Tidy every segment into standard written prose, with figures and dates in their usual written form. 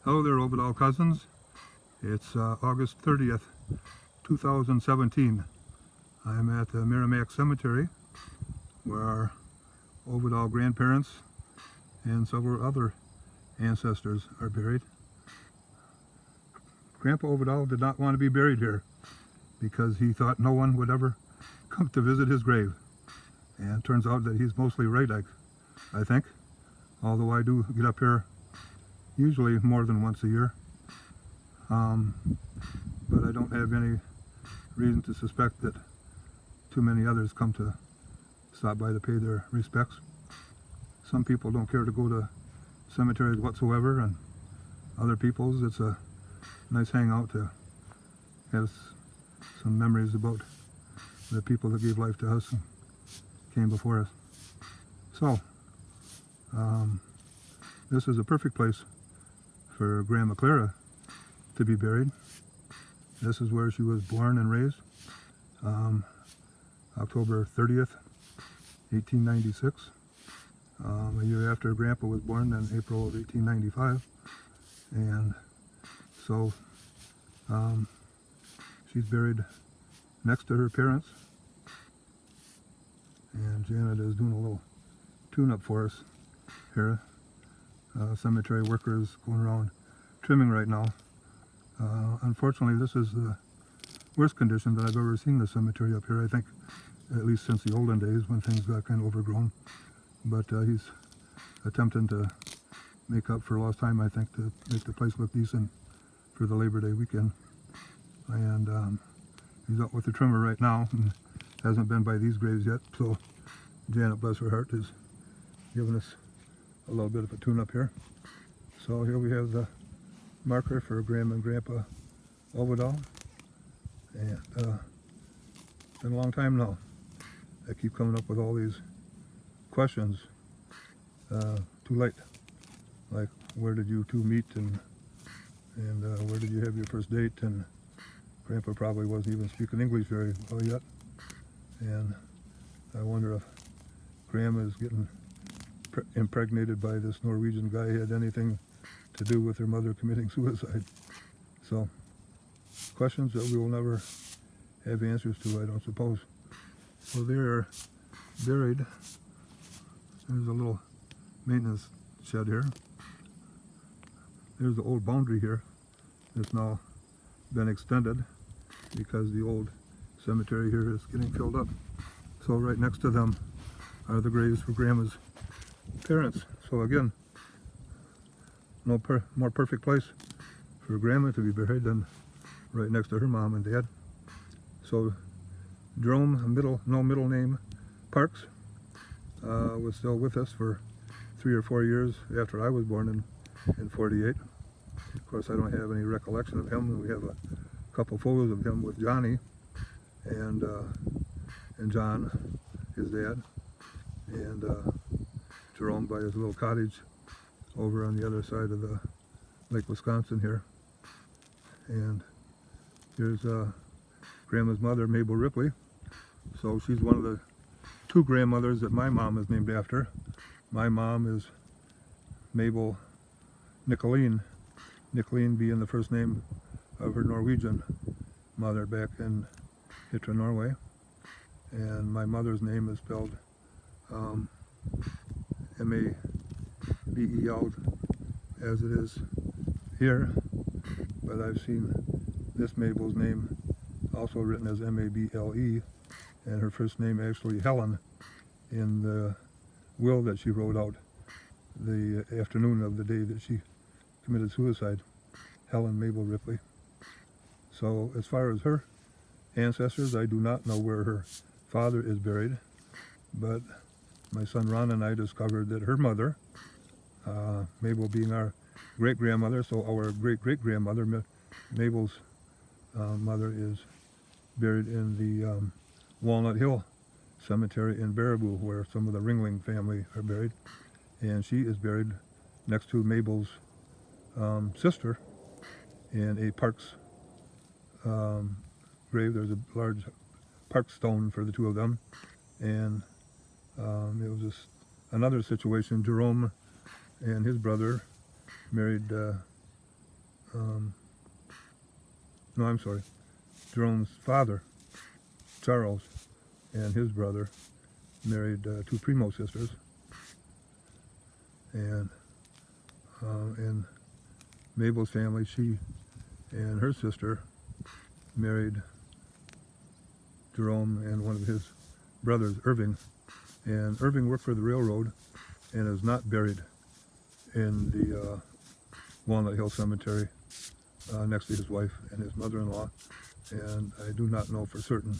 Hello there, Ovadal cousins. It's August 30th, 2017. I'm at the Merrimac Cemetery where our Ovadal grandparents and several other ancestors are buried. Grandpa Ovadal did not want to be buried here because he thought no one would ever come to visit his grave. And it turns out that he's mostly right, I think. Although I do get up here usually more than once a year. But I don't have any reason to suspect that too many others come to stop by to pay their respects. Some people don't care to go to cemeteries whatsoever, and other people's it's a nice hangout to have some memories about the people that gave life to us and came before us. So, this is a perfect place for Grandma Clara to be buried. This is where she was born and raised, October 30th, 1896. A year after Grandpa was born, in April of 1895. And so she's buried next to her parents. And Janet is doing a little tune-up for us here. Cemetery workers going around trimming right now. Unfortunately, this is the worst condition that I've ever seen the cemetery up here, I think, at least since the olden days when things got kind of overgrown. But he's attempting to make up for lost time, I think, to make the place look decent for the Labor Day weekend. And he's out with the trimmer right now and hasn't been by these graves yet. So Janet, bless her heart, is giving us a little bit of a tune-up here. So here we have the marker for Grandma and Grandpa Ovadal. And it's been a long time now. I keep coming up with all these questions too late. Like, where did you two meet, and where did you have your first date? And Grandpa probably wasn't even speaking English very well yet. And I wonder if Grandma is getting impregnated by this Norwegian guy had anything to do with her mother committing suicide. So, questions that we will never have answers to, I don't suppose. So they're buried. There's a little maintenance shed here. There's the old boundary here. It's now been extended because the old cemetery here is getting filled up. So right next to them are the graves for Grandma's parents. So again, no more perfect place for Grandma to be buried than right next to her mom and dad. So Jerome, no middle name, Parks, was still with us for 3 or 4 years after I was born in 48. Of course, I don't have any recollection of him. We have a couple photos of him with Johnny and John, his dad, and Jerome by his little cottage over on the other side of the Lake Wisconsin here. And here's Grandma's mother, Mabel Ripley. So she's one of the 2 grandmothers that my mom is named after. My mom is Mabel Nicoline, Nicoline being the first name of her Norwegian mother back in Hitra, Norway. And my mother's name is spelled M-A-B-E-L as it is here, but I've seen this Mabel's name also written as M-A-B-L-E, and her first name actually Helen in the will that she wrote out the afternoon of the day that she committed suicide. Helen Mabel Ripley. So as far as her ancestors, I do not know where her father is buried, but my son Ron and I discovered that her mother, Mabel being our great-grandmother, so our great-great-grandmother, Mabel's mother, is buried in the Walnut Hill Cemetery in Baraboo, where some of the Ringling family are buried. And she is buried next to Mabel's sister in a Parks grave. There's a large park stone for the 2 of them. And it was just another situation. Jerome and his brother married no, I'm sorry, Jerome's father, Charles, and his brother married two Premo sisters, and in Mabel's family, she and her sister married Jerome and one of his brothers, Irving, and Irving worked for the railroad and is not buried in the Walnut Hill Cemetery next to his wife and his mother-in-law, and I do not know for certain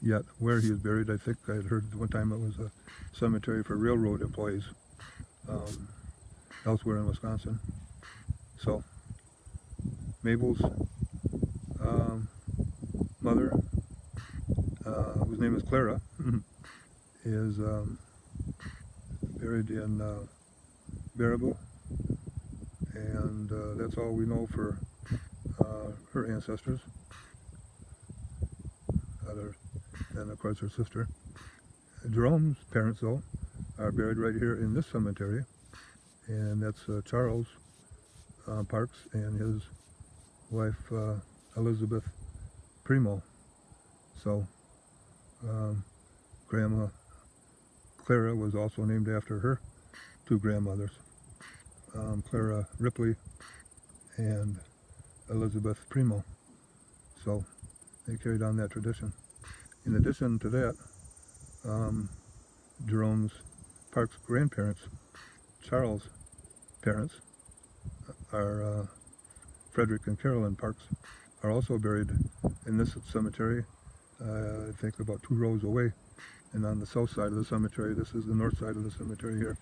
yet where he is buried. I think I had heard one time it was a cemetery for railroad employees elsewhere in Wisconsin. So Mabel's mother, whose name is Clara, is buried in Baraboo, and that's all we know for her ancestors, other than of course her sister. Jerome's parents, though, are buried right here in this cemetery, and that's Charles Parks and his wife Elizabeth Premo. So Grandma Clara was also named after her two grandmothers, Clara Ripley and Elizabeth Premo. So they carried on that tradition. In addition to that, Jerome's Parks' grandparents, Charles' parents, are Frederick and Carolyn Parks, are also buried in this cemetery, I think about 2 rows away, and on the south side of the cemetery. This is the north side of the cemetery here,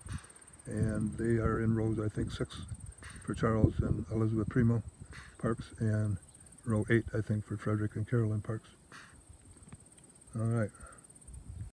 and they are in rows, I think 6 for Charles and Elizabeth Premo Parks, and row 8 I think for Frederick and Carolyn Parks. All right.